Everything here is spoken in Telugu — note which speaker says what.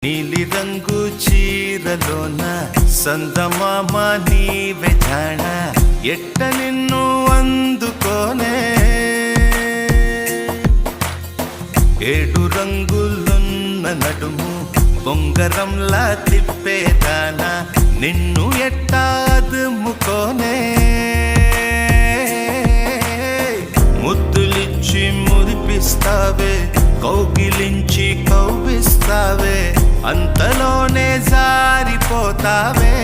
Speaker 1: నీలి రంగు చీరలోన సందమామ నీవే జాణ ఎట్ట నిన్ను అందుకోనే ఏడు రంగులున్న నడుము బొంగరంలా తిప్పేదానా నిన్ను ఎట్టా అదుముకోనే ముద్దులిచ్చి మురిపిస్తావే కౌగిలించి కవ్విస్తావే అంతలోనే జారిపోతావే